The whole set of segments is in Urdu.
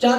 4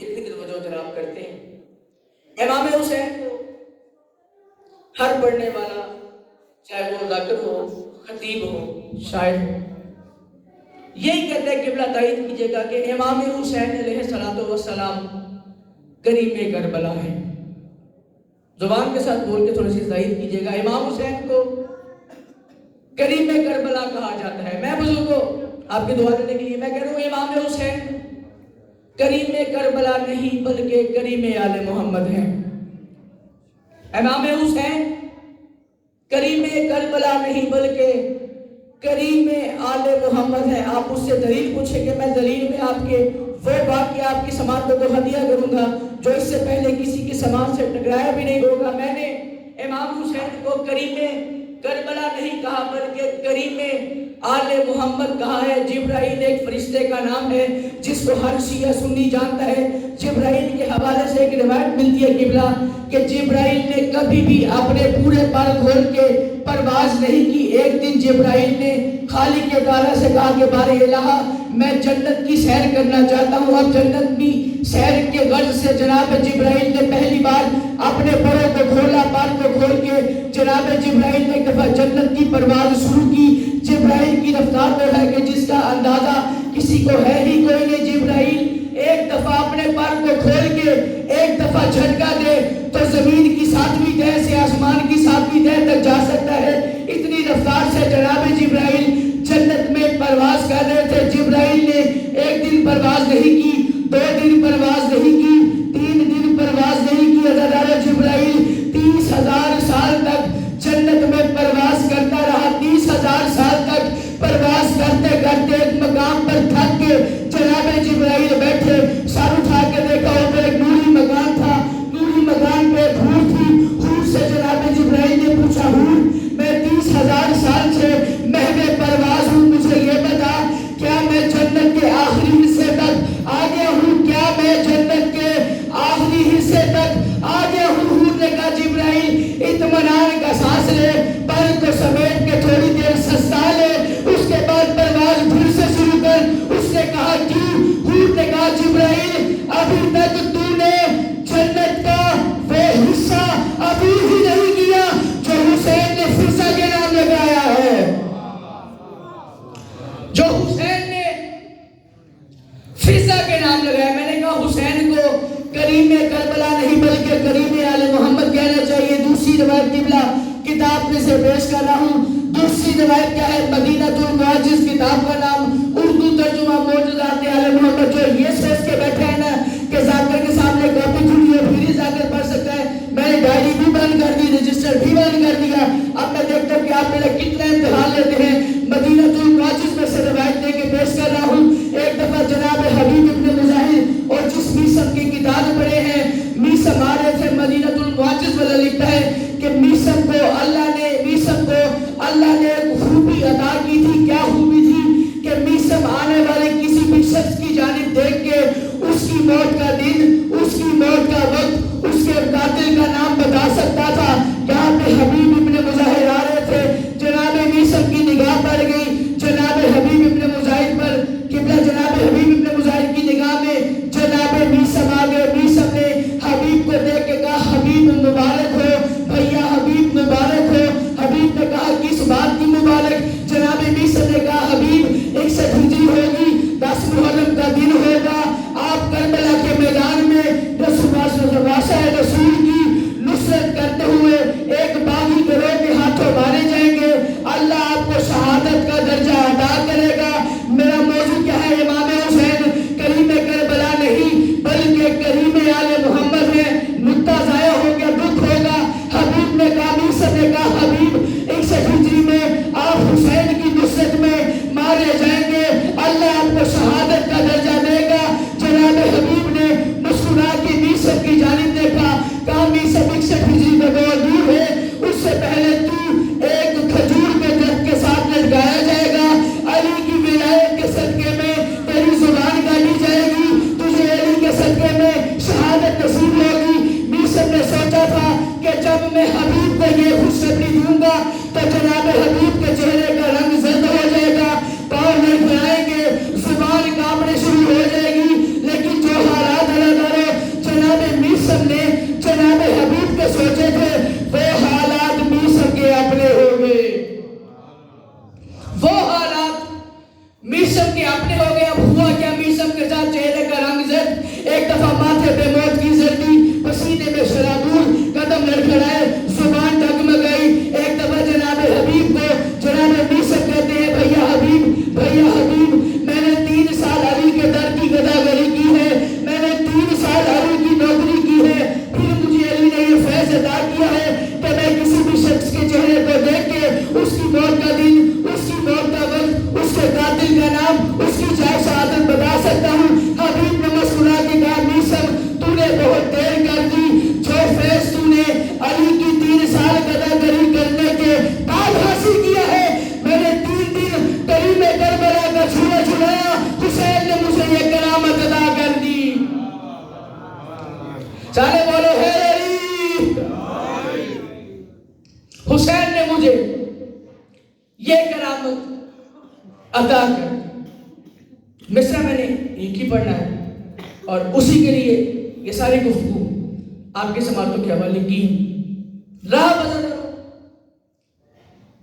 اتنی توجہ جناب کرتے ہیں امام حسین کو ہر پڑھنے والا چاہے وہ ذاکر ہو، خطیب ہو، شاعر ہو، یہی کہتے ہیں قبلہ تائید کیجیے گا کہ امام حسین علیہ السلام کریم کربلا ہے. زبان کے ساتھ بول کے تھوڑی سی تائید کیجیے گا. امام حسین کو کریم کربلا کہا جاتا ہے. میں بزرگوں آپ کی دعا دینے کے لیے میں کہہ رہا ہوں امام حسین کریم کربلا نہیں بلکہ کریم آل محمد ہیں. امام حسین کریم کربلا نہیں بلکہ کریم آل محمد ہے. آپ اس سے دلیل پوچھیں گے، میں دلیل میں آپ کے وہ واقعہ آپ کی سماعت کو ہدیہ کروں گا جو اس سے پہلے کسی کی سماعت سے ٹکرایا بھی نہیں ہوگا. میں نے امام حسین کو کریم کربلا نہیں کہا بلکہ کریم آل محمد کہا ہے. جبرائیل ایک فرشتے کا نام ہے جس کو ہر شیعہ سنی جانتا ہے. جبرائیل کے حوالے سے ایک روایت ملتی ہے قبلہ کہ جبرائیل نے کبھی بھی اپنے پورے پر کھول کے پرواز نہیں کی. ایک دن جبرائیل نے خالق تعالیٰ سے کہا کہ بارے الہ میں جنت کی سیر کرنا چاہتا ہوں. اب جنت بھی سیر کے غرض سے جناب جبرائیل نے پہلی بار اپنے پروں کو کھولا، پر کو کھول کے جناب جبرائیل نے ایک دفعہ جنت کی پرواز شروع کی. جبرائیل کی رفتار وہ ہے کہ جس کا اندازہ کسی کو ہے ہی کوئی نہیں. جبرائیل ایک دفعہ اپنے پر کو کھول کے ایک دفعہ جھٹکا دے تو زمین کی 7ویں تہہ سے آسمان کی 7ویں تہہ تک جا سکتا ہے. اتنی رفتار سے جناب جبرائیل جنت میں پرواز کر رہے تھے. جبرائیل نے ایک دن پرواز نہیں کی، 2 دن پرواز نہیں کی، 3 دن پرواز نہیں کی. حضرت جبرائیل 30,000 سال تک جنت میں پرواز کرتا رہا. 30,000 سال تک پرواز کرتے کرتے ایک مقام پر تھک کے جناب جبرائیل بیٹھے، سر اٹھا کے دیکھا اوپر ایک نوری مکان تھا. نوری مکان پہ ایک حور تھی. حور سے جناب جبرائیل نے پوچھا، حور میں 30,000 سال سے محو پرواز ہوں، مجھے یہ بتا کیا میں جنت کے آخری حصے تک آ گیا ہوں؟ کیا میں جنت کے آخری حصے تک آ گیا ہوں؟ حور نے کہا جبرائیل اطمینان کا سانس لے، پر کو سمیٹ کے تھوڑی دیر سستا لے، اس کے بعد پرواز پھر سے شروع کر. اس نے کہا کیوں؟ حور نے کہا جبرائیل ابھی تک تو نے جنت کا وہ حصہ ابھی ہی نہیں کیا جو حسین نے فضا کے نام لگایا ہے. جو حسین نے فضا کے نام لگایا. میں نے کہا حسین کو کریم کربلا نہیں بلکہ کریم آل محمد کہنا چاہیے. دوسری روایت قبلہ کتاب میں سے پیش کر رہا ہوں. دوسری روایت کیا ہے؟ مدینۃ المعجز کتاب کا نام، اردو ترجمہ معجزات آل محمد. جو یہ سوچ کے بیٹھے ہیں نا کہ ذاکر کے سامنے کاپی کھلی ہے پھر ہی ذاکر پڑھ سکتا ہے، میں نے ڈائری بھی بند کر دی، رجسٹر بھی بند کر دیا. اب میں دیکھتا ہوں کہ آپ میرا کتنا امتحان لیتے ہیں. مدینۃ المعجز میں سے روایت دے کے پیش کر رہا ہوں. ایک دفعہ جناب حبیب ابن مظاہر اور جس میسم کی کتاب پڑھے ہیں، میسم آ رہے تھے. مدینۃ المعجز والا لکھتا ہے کہ میسم کو اللہ نے ایک خوبی عطا کی تھی. کیا خوبی تھی؟ کہ میسم آنے والے کسی بھی شخص کی جانب دیکھ کے اس کی موت کا دن، اس کی موت کا وقت، اس کے قاتل کا نام بتا سکتا تھا. یہاں پہ حبیب ابن مظاہر آ رہے تھے، جناب میسم کی نگاہ پڑ گئی جناب حبیب ابن مظاہر پر. قبلہ جناب حبیب ابن مظاہر کی نگاہ میں جناب میسم آ گئے. میسم نے حبیب کو دیکھ کے کہا حبیب مبارک ہو بھیا، حبیب مبارک ہو. حبیب نے کہا کس بات کی مبارک؟ جناب میسم نے کہا حبیب 61 ہجری ہوگی، 10 محرم کا دن ہوگا، آپ کربلا کے میدان میں رسول کی نصرت کرتے ہوئے ایک باغی گروہ کے ہاتھوں مارے جائیں گے. اللہ آپ کو شہادت کا درجہ عطا کرے گا. میرا موضوع کیا ہے؟ امام حسین کریم کربلا نہیں بلکہ کریم آل محمد ہے. نقطہ ضائع ہو گیا، دکھ ہوگا. حبیب نے کہا، میسم نے کہا حبیب 61 ہجری میں آپ حسین کی نصرت میں مارے جائیں گے، اللہ آپ کو شہادت کا درجہ دے گا. جناب حبیب نے مسکرا کے میسم کی جانب دیکھا، کہا میسم 61 ہجری میں بہت دور ہے، اس سے پہلے تو ایک کھجور کے درخت کے ساتھ لٹکایا جائے گا. علی کی ولایت کے صدقے میں تیری زبان کاٹی جائے گی، تجھے علی کے صدقے میں شہادت نصیب ہوگی. میسم نے سوچا تھا کہ جب میں حبیب کو یہ خوشخبری دوں گا تو جناب حبیب کے چہرے کا رنگ زرد ہو جائے گا، پاؤں لڑکھڑائیں گے، زبان کانپنے شروع ہو جائے گی. لیکن جو حالات اللہ تعالیٰ سارے بولو ہے علی۔ حسین نے مجھے یہ کرامت عطا کر، مصرع میں نے ایک ہی پڑھنا ہے اور اسی کے لیے یہ ساری گفتگو آپ کے سماعتوں کے حوالے کی۔ راہ بدل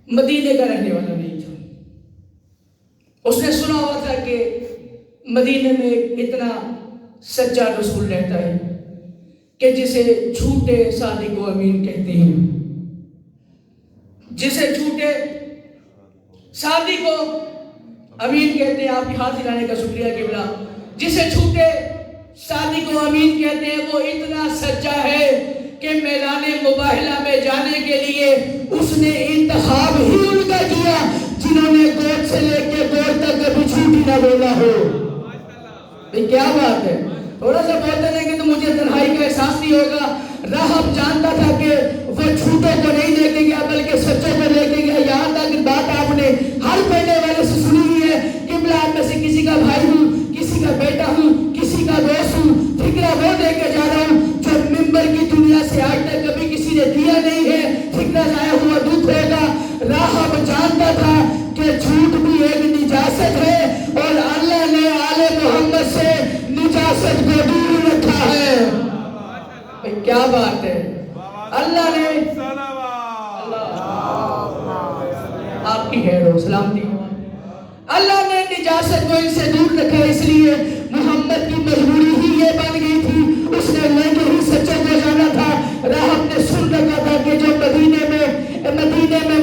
مدینے کا رہنے والا نہیں تھا، اس نے سنا ہوا تھا کہ مدینے میں اتنا سچا رسول رہتا ہے کہ جسے جھوٹے صادق و امین کہتے ہیں، جسے جھوٹے صادق و امین کہتے ہیں۔ آپ کی ہاتھ ہلانے کا شکریہ قبلہ۔ جسے جھوٹے صادق و امین کہتے ہیں وہ اتنا سچا ہے کہ میدان مباہلہ میں جانے کے لیے اس نے انتخاب ہی ان کا کیا جنہوں نے گود سے لے کے گود تک کبھی جھوٹی نہ بولا ہو۔ کیا بات ہے، تھوڑا سا بولتے رہیں گے تو مجھے تنہائی کا احساس نہیں ہوگا۔ راہب جانتا تھا کہ وہ جھوٹوں کو نہیں لے کے گیا بلکہ سچوں کو لے کے گیا۔ یہاں تک بات آپ نے ہر پڑھنے والے سے سنی ہوئی ہے کہ میں آپ میں سے کسی کا بھائی ہوں، کسی کا بیٹا ہوں، کسی کا دوست ہوں، فکرہ وہ دے کے جا رہا ہوں جو ممبر کی دنیا سے آج تک کبھی کسی نے دیا نہیں ہے۔ فکرہ ضائع ہوا دکھ ہوگا۔ راہب جانتا تھا کہ جھوٹ بھی ایک نجاست ہے اور اللہ نے آل محمد سے نجاست کو دور رکھا ہے۔ کیا بات ہے، اللہ نے آپ کی خیر ہو سلامتی، اللہ نے نجاست کو ان سے دور رکھا، اس لیے محمد کی مجبوری ہی یہ بن گئی تھی، اس نے لے کے ہی سچے کو جانا تھا۔ راہب نے سن رکھا تھا کہ جو مدینے میں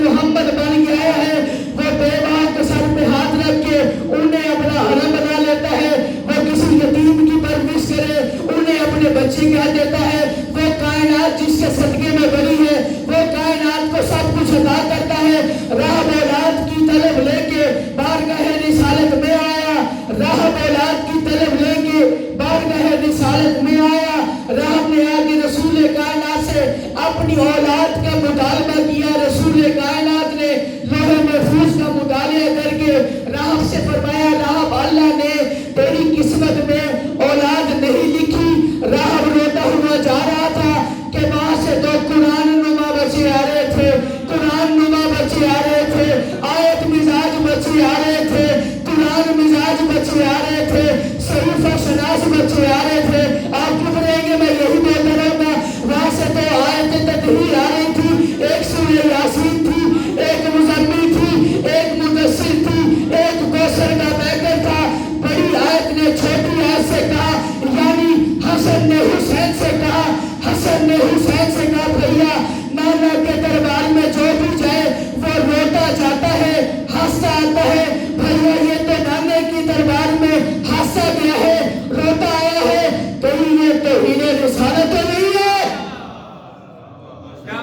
محمد بن کے آیا ہے وہ بیواؤں کے سر پہ ہاتھ رکھ کے انہیں اپنا حرم بنا لیتا ہے، وہ کسی یتیم کی پرورش کرے انہیں اپنے بچے کہہ دیتا ہے، وہ کائنات جس کے صدقے میں بنی ہے وہ کائنات کو سب کچھ عطا کرتا ہے۔ راہب اولاد کی طلب لے کے بارگاہ رسالت میں آیا، راہب اولاد کی طلب لے کے بارگاہ رسالت میں آیا۔ راہب نے آگے رسول کائنات سے اپنی اولاد کا مطالبہ کیا۔ رسول کائنات نے لوح محفوظ کا مطالعہ کر کے راہب سے فرمایا، راہب اللہ نے تیری قسمت میں اولاد نہیں لکھی۔ راہب روتا ہوا جا رہا تھا کہ وہاں سے تو قرآن نما بچے آ رہے تھے، قرآن نما بچے آ رہے تھے، آیت مزاج بچے آ رہے تھے، قرآن مزاج بچے آ رہے تھے، صحیفہ شناس بچے آ رہے تھے۔ آپ چپ رہیں گے، میں یہی بولتا رہوں گا۔ وہاں سے تو آیت تطہیر آ رہی تھی، ایک سورہ یاسین تھی، ایک مزمل تھی، ایک مدثر تھی، ایک کوثر کا بیکر تھا۔ بڑی آیت نے چھوٹی آیت سے کہا، یعنی حسن نے حسین سے کہا، حسن نے حسین سے کہا بھیا نانا کے دربار میں جو بھی جائے وہ روتا جاتا ہے، ہنستا آتا ہے۔ بھیا یہ تو نانے کی دربار میں ہنستا گیا ہے، روتا آیا ہے، تو یہ توہین رسالت تو نہیں ہے۔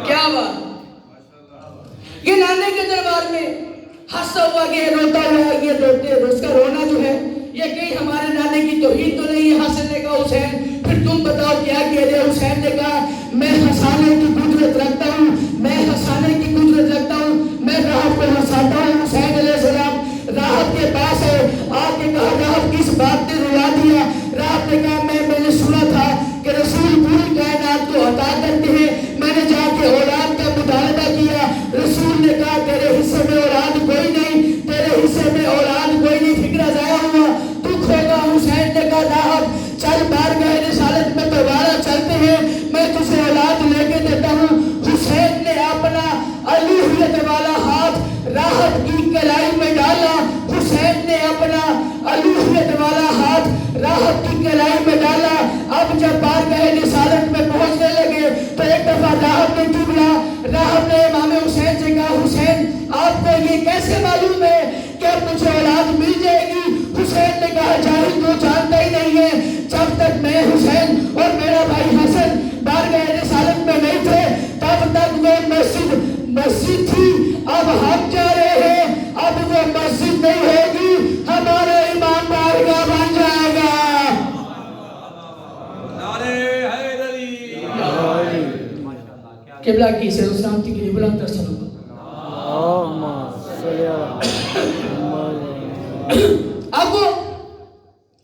کیا بات، یہ نانے کے دربار میں ہنستا ہوا گیا، روتا ہوا گیا، اس کا رونا جو ہے یہ کہیں ہمارے نانے کی توہین تو نہیں ہے۔ حسن نے کہا حسین پھر تم بتاؤ کیا کہہ رہے؟ حسین نے کہا میں ہنسانے کی قدرت رکھتا ہوں، میں ہنسانے کی قدرت رکھتا ہوں، میں راہب کو ہنساتا ہوں۔ حسین علیہ السلام راہب کے پاس ہے، آ کے کہا راہب کس بات نے رلا دیا؟ راہب نے کہا میں نے سنا تھا کہ رسول پوری کائنات کو عطا کرتے ہیں، میں نے جا کے اولاد کا مطالبہ کیا۔ رسول نے کہا تیرے حصے میں اولاد کوئی نہیں، تیرے حصے میں اولاد کوئی نہیں، فکرہ ضائع ہوا، دکھ ہوگا۔ حسین نے کہا راہب چل بارگاہ رسالت میں دوبارہ چلتے ہیں، میں تجھے اولاد لے کے دیتا ہوں۔ حسین نے اپنا الوہیت والا ہاتھ راہب کی کلائی میں ڈالا، حسین نے اپنا الوہیت والا ہاتھ راہب کی کلائی میں ڈالا۔ اب جب بارگاہ رسالت میں پہنچنے لگے تو ایک دفعہ راہب نے چبلا، راہب نے امام حسین سے کہا حسین آپ کو یہ کیسے معلوم ہے کہ اب مجھے اولاد مل جائے گی؟ حسین نے کہا جاہل تو جانتا ہی نہیں ہے، جب تک میں حسین اور میرا بھائی حسن بارگاہ رسالت میں نہیں تھے تب تک وہ مسجد تھی، اب ہم جا رہے ہیں، اب وہ مسجد نہیں ہوگی، ہمارا امام بارگاہ بن جائے گا۔ قبلہ کی سے سلامتی کے لیے بلند تر سلام۔ اب وہ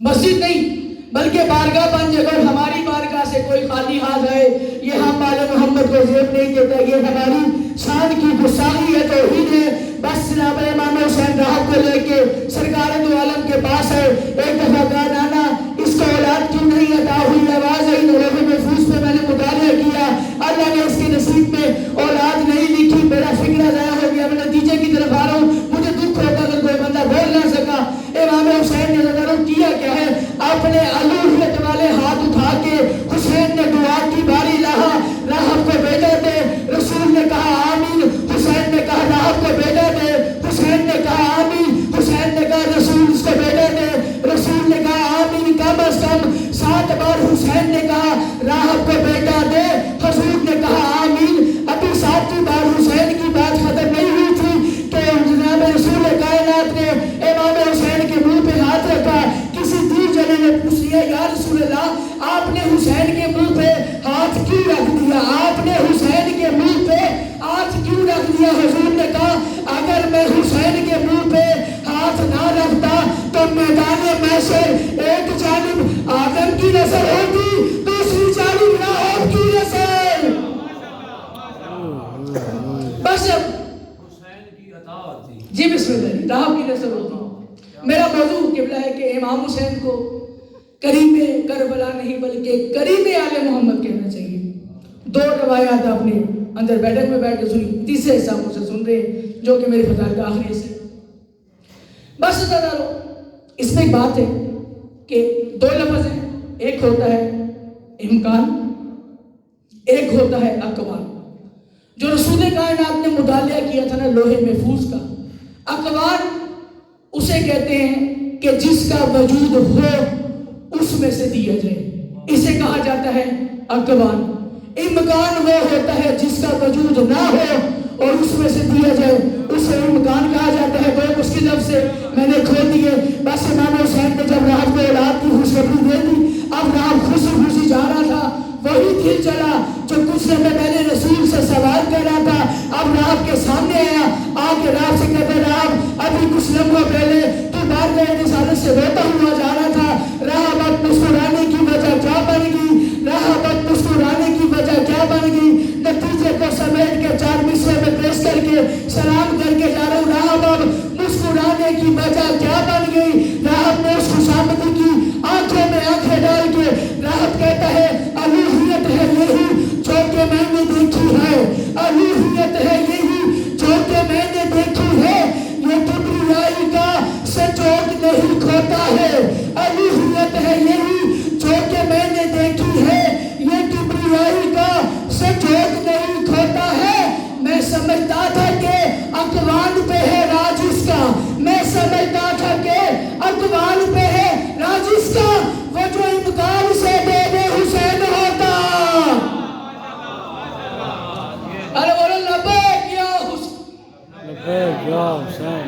مسجد نہیں بلکہ بارگاہ بن جائے گا، اور ہماری بارگاہ سے سے کوئی خالی ہاتھ آئے یہ ہم آل محمد کو زیب نہیں دیتا، یہ ہماری شان کی گستاخی ہے، توہین ہے۔ بس جناب امام حسین راحت کو لے کے سرکار دو عالم کے پاس ہے، ایک دفعہ کہا نانا اس کو اولاد کیوں نہیں عطا ہوئی؟ آواز آئی لوح محفوظ پہ میں نے مطالعہ کیا، اللہ نے اس کے نصیب میں اولاد نہیں لکھی، میرا فکرہ ضائع ہو گیا، میں نتیجے کی طرف آ رہا ہوں، مجھے دکھ ہوتا اگر کوئی بندہ بول نہ سکا۔ امام حسین نے نظروں کیا کیا ہے، اپنے الوہیت والے ہاتھ اٹھا کے حسین نے دعا کی باری لاہا راحت کو بھیجا دے، رسول نے کہا آمین، حسین نے کہا راحت کو بھیجا دے، حسین نے کہا آمین، حسین نے کہا رسول اس کو بھیجا دے، رسول نے کہا آمین، کم از کم 7 بار حسین نے کہا راحت کو بھیجا دے، حضور نے کہا آمین۔ ابھی 7ویں بار حسین کی بات ختم نہیں ہوئی تھی کہ جناب رسول کائنات نے امام حسین کے منہ پہ ہاتھ رکھا، کسی دیر جنے نے پوچھ لیا یا رسول اللہ آپ نے حسین کے منہ پہ ہاتھ کیوں رکھ دیا، آپ نے حسین کے منہ پہ ہاتھ کیوں رکھ دیا؟ حضور نے کہا اگر میں حسین کے منہ پہ ہاتھ نہ رکھتا تو میدان محشر ایک جانب آدم کی نسل ہوتی، دوسری جانب راحت کی نسل۔ بس جی بسم اللہ، راحت کی نسل ہوتی۔ میرا موضوع قبلہ ہے کہ امام حسین کو کریم کربلا نہیں بلکہ کریم آل محمد کہنا چاہیے۔ 2 روایات آپ نے اندر بیٹھک میں بیٹھ کے سنی، تیسرے حصہ مجھ سے سن رہے ہیں جو کہ میرے فضائل کا آخری حصہ ہے۔ بس دارو اس میں ایک بات ہے کہ 2 لفظ ہیں، ایک ہوتا ہے امکان، ایک ہوتا ہے اقوال۔ جو رسول کائنات نے مطالعہ کیا تھا نا لوح محفوظ کا، اقوال اسے کہتے ہیں کہ جس کا وجود ہو اس میں سے دیا جائے، اسے کہا جاتا ہے اقوال۔ امکان وہ ہوتا ہے جس کا وجود نہ ہو اور اس میں سے دیا جائے، اسے امکان کہا جاتا ہے۔ بڑے مشکل لفظ سے میں نے کھول دیے۔ بس امام حسین نے جب راحت کو اولاد کی خوشخبری دے دی، اب راحت خوشی خوشی جا رہا تھا، وہی دل چلا جو کچھ دن میں نے رسول سے سوال کر رہا تھا۔ اب راحت کے سامنے آیا، آ کے راحت سے کہتے راحت ابھی کچھ لمحہ پہلے تو بارگاہ رسالت سے روتا ہوا جا رہا تھا، راحت مسکرانے کی وجہ کیا بن گئی؟ راحت مسکرانے کی وجہ کیا بن گئی؟ نتیجے کو سمیٹ کے 4 مصرے میں پیش کر کے سلام کر کے جا رہا ہوں، راحت مسکرانے کی وجہ کیا بن گئی؟ راحت نے اس خوشامدی کی آنکھوں میں آنکھیں ڈال کے راحت کہتا ہے الوہیت ہے یہی جو کہ میں نے دیکھی ہے، الوہیت ہے یہی جو کہ میں نے دیکھی ہے، یہ کبریائی کا سجود نہیں کھوتا ہے، الوہیت ہے یہی جو کہ میں نے دیکھی ہے، یہ کبریائی کا سجود نہیں کھوتا ہے۔ میں سمجھتا تھا کہ اقوال پہ ہے راج اس کا، میں سمجھتا تھا کہ اقوال پہ ہے راج اس کا، وہ جو امکان سے بے حسین ہوتا۔ ارے بولو لبیک یا حسین، لبیک یا حسین،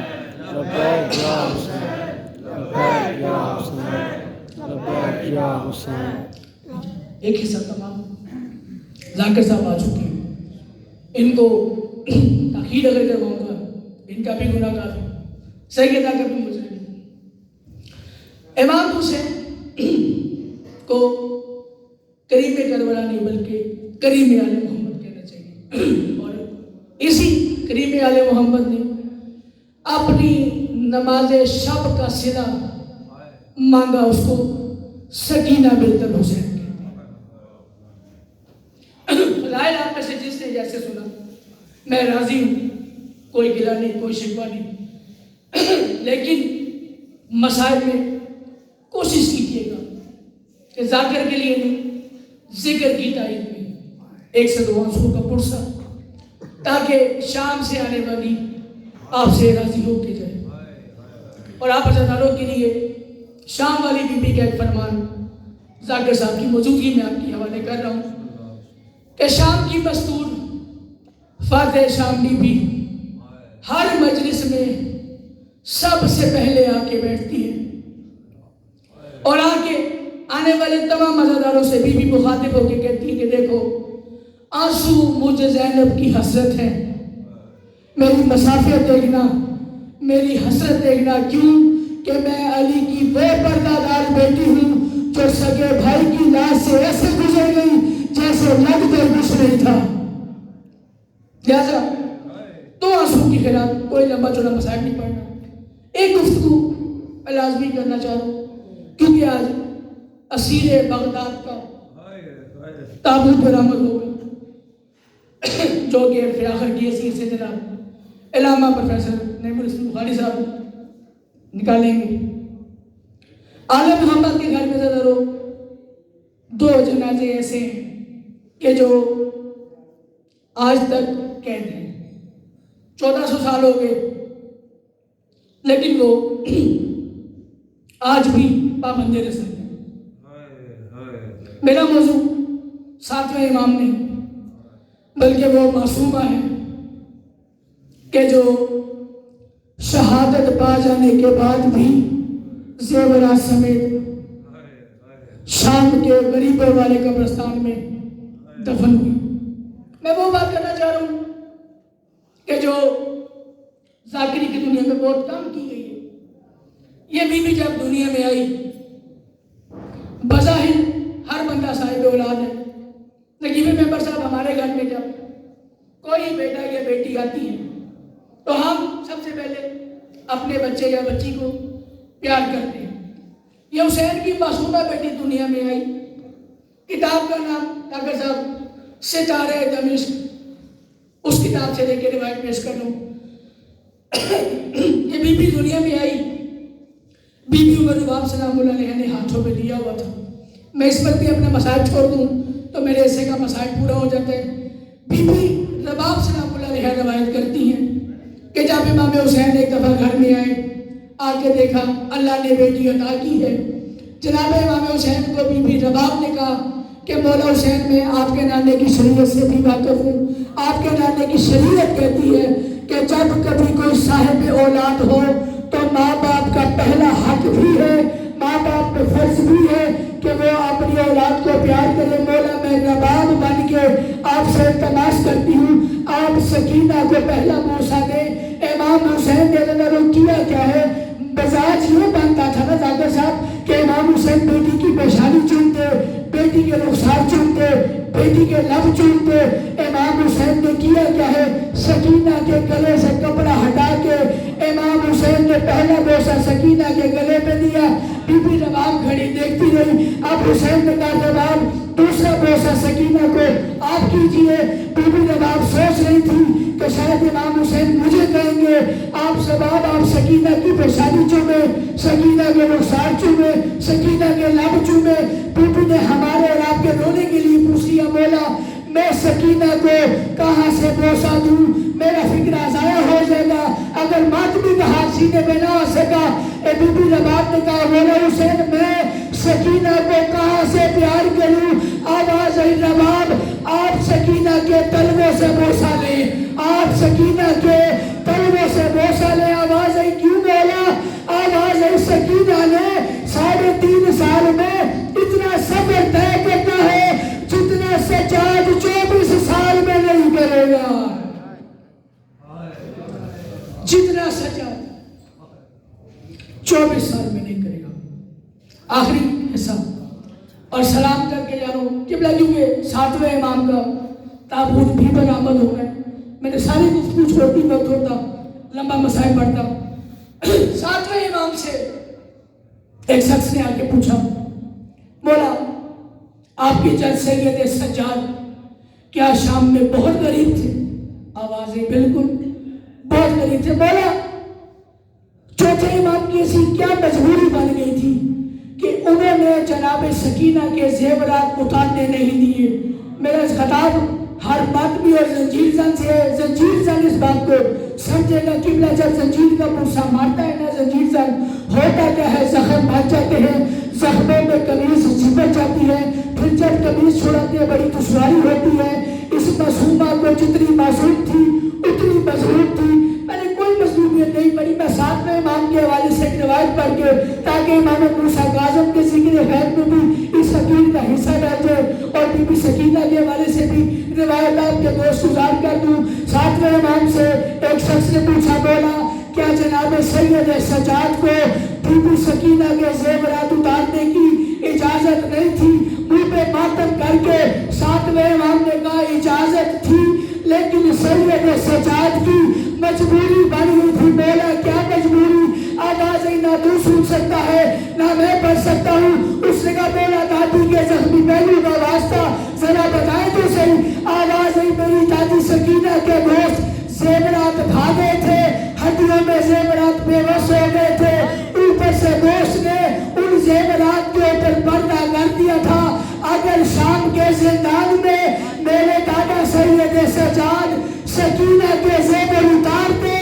لبیک یا حسین، لبیک یا حسین، لبیک یا حسین۔ ایک حصہ تمام ذاکر صاحب آ چکے ہیں، ان کو تاخیر اگر کرواؤں گا ان کا بھی گناہ گار ہے، سیدہ کا بھی مجرم ہے۔ امام حسین کو کریم کربلا نہیں بلکہ کریم آل محمد کہنا چاہیے، اور اسی کریم آل محمد نے اپنی نماز شب کا صلہ مانگا، اس کو سکینہ بنت الحسین کہتے ہیں۔ فضائل آپ میں سے جس نے جیسے سنا میں راضی ہوں، کوئی گلہ نہیں، کوئی شکوہ نہیں، لیکن مسائل میں کوشش کیجیے گا کہ ذاکر کے لیے نہیں، ذکر کی تائید میں 1 سے 2 آنسوں کا پرسہ، تاکہ شام سے آنے والی آپ سے راضی ہو کے جائے۔ اور آپ عزاداروں کے لیے شام والی بی بی کا ایک فرمان ذاکر صاحب کی موجودگی میں آپ کی حوالے کر رہا ہوں کہ شام کی مستور فاتح شام بی بی ہر مجلس میں سب سے پہلے آ کے بیٹھتی ہے اور آنے والے تمام عزاداروں سے بی بی مخاطب ہو کے کہتی ہے کہ دیکھو آنسو مجھے زینب کی حسرت ہے، میری مسافت دیکھنا، میری حسرت دیکھنا، کیوں کہ میں علی کی وہ پردہ دار بیٹی ہوں جو سگے بھائی کی لاش سے ایسے گزر گئی نہیں تھا، لہذا دو آنسو کی خلاف کوئی لمبا چوڑا مسائل نہیں پڑھنا. ایک گفتگو میں لازمی کرنا چاہ رہا ہوں کیونکہ آج اسیر بغداد کا تابوت برآمد ہو گیا، جو کہ پھر آخر کی اسیر سے جناب علامہ پروفیسر نعیم الاسلام بخاری صاحب نکالیں گے. آل محمد کے گھر میں ذرا رو، دو جنازے ایسے ہیں کہ جو آج تک قید ہیں، 1400 سال ہو گئے لیکن وہ آج بھی پابند رسل ہیں. میرا موضوع ساتویں امام نہیں بلکہ وہ معصومہ ہے کہ جو شہادت پا جانے کے بعد بھی زیورات سمیت شام کے غریبوں والے قبرستان میں دفن ہوئی. میں وہ بات کرنا چاہ رہا ہوں کہ جو ذاکری کی دنیا میں بہت کم کی گئی ہے. یہ بیوی جب دنیا میں آئی، بظاہر ہر بندہ صاحب اولاد ہے، لیکن ممبر صاحب ہمارے گھر میں جب کوئی بیٹا یا بیٹی آتی ہے تو ہم سب سے پہلے اپنے بچے یا بچی کو پیار کرتے ہیں. یہ حسین کی معصومہ بیٹی دنیا میں آئی، کتاب کا نام ڈاکٹر صاحب ستارے دمشق، اس کتاب سے لے کے روایت پیش کر لوں. یہ بی بی دنیا میں آئی، بی بی عمر رباب سلام اللہ علیہ نے ہاتھوں پہ لیا ہوا تھا. میں اس پر بھی اپنا مسائل چھوڑ دوں تو میرے حصے کا مسائل پورا ہو جاتا ہے. بی بی رباب سلام اللہ علیہ روایت کرتی ہیں کہ جب امام حسین ایک دفعہ گھر میں آئے، آ کے دیکھا اللہ نے بیٹی عطا کی ہے. جناب امام حسین کو بی بی رباب نے کہا کہ مولا حسین میں آپ کے نانے کی شریعت سے بھی واقف ہوں. آپ کے نانے کی شریعت کہتی ہے کہ جب کبھی کوئی صاحب اولاد ہو تو ماں باپ کا پہلا حق بھی ہے، ماں باپ پہ فرض بھی ہے کہ وہ اپنی اولاد کو پیار کرے. مولا میں رباب بن کے آپ سے التماس کرتی ہوں، آپ سکینہ کو پہلا موسیٰ دیں. امام حسین نے کیا کیا ہے؟ مزاج یہ بنتا تھا نا ذاکر صاحب کہ امام حسین بیٹی کی پیشانی چومتے، بیٹی کے رخسار چومتے، بیٹی کے لب چومتے. امام حسین نے کیا کیا ہے؟ سکینہ کے گلے سے کپڑا ہٹا کے امام حسین نے پہلا بوسہ سکینہ کے گلے پہ دیا. بی بی رباب کھڑی دیکھتی رہی. اب حسین نے کہا رباب دوسرا بوسہ سکینہ کو آپ کیجئے. بی بی رباب سوچ رہی تھی کہ شاید امام حسین مجھے کہیں گے آپ سباب آپ سکینہ کی پیشانی چومے، سکینہ کے رخسار چومے، سکینہ کے لب چومے. بی بی نے ہمارے اور آپ کے رونے کے لیے پوچھ لیا مولا میں سکینہ کو کہاں سے بوسہ دوں؟ میرا فکرہ ضائع ہو جائے گا اگر ماتمی کا ہاتھ سینے پہ نہ آ سکا. بی بی رباب نے کہا مولا حسین میں سکینہ کو کہاں سے پیار کروں؟ آواز آئی رباب آپ سکینہ کے تلووں سے بوسہ لیں، آپ سکینہ کے تلووں سے بوسہ لیں. آواز آئی کیوں مولا؟ آواز آئی سکینہ نے 3.5 سال میں اتنا سفر طے کرنا ہے جتنا سجاد 24 سال میں نہیں کرے گا. جتنا سجاد 24 سال میں نہیں کرے گا. آخری حصہ اور سلام کر کے جانو قبلہ کیونکہ ساتویں امام کا تابوت بھی برآمد ہو گئے. میں نے ساری گفتگو چھوڑتی میں ہوتا لمبا مسائل پڑھتا. ساتویں امام سے ایک شخص نے آ کے پوچھا مولا آپ کے جد سید سجاد کیا شام میں بہت غریب تھے؟ آوازیں بالکل بہت غریب تھے. مولا چوتھے امام کی ایسی کیا مجبوری بن گئی تھی کہ انہوں نے جناب سکینہ کے زیورات اتارنے نہیں دیے. میرا خطاب ہر ماتمی اور زنجیر زن سے ہے. زنجیر زن اس بات کو سمجھے گا قبلہ جب زنجیر کا پرسا مارتا ہے نا زنجیر زن ہوتا کیا ہے؟ زخم بھاگ جاتے ہیں، زخموں میں قمیص چپٹ جاتی ہے، پھر جب قمیص چھوڑاتے ہیں بڑی دشواری ہوتی ہے. اس معصومہ کو جتنی معصوم تھی اتنی مظلوم تھی. میں نے کوئی مظلومیت نہیں پڑھی. میں ساتویں امام کے حوالے سے ایک روایت پڑھ کے تاکہ امام موسیٰ کاظم کے ذکر خیر میں بھی اس حقیق کا حصہ ڈال جائے اور بی بی سکینہ کے حوالے سے بھی روایت آپ کے دوست گزار کر دوں. ساتویں امام سے ایک شخص نے پوچھا مولا کیا جناب سید سجاد کو بی بی سکینہ کے زیورات اتارنے کی اجازت نہیں تھی؟ منہ پہ ماتم کر کے 7ویں امام نے کہا اجازت تھی، لیکن سید سجاد کی مجبوری بن گئی تھی۔ مولا کیا مجبوری؟ آواز ہی نہ تو سن سکتا ہے نہ میں پڑھ سکتا ہوں۔ اس نے کہا مولا دادی کے زخمی پہلو کا واسطہ ذرا بتائیں تو صحیح۔ آواز ہی میری دادی سکینہ کے دوست زیورات بھاگے تھے، ہڈیوں میں زیورات بے بس ہو گئے تھے، اوپر سے دوست نے ان زیورات کے اوپر پردہ کر دیا تھا۔ اگر شام کے زندان میں میرے دادا سید سجاد سکینہ کے زیور اتارتے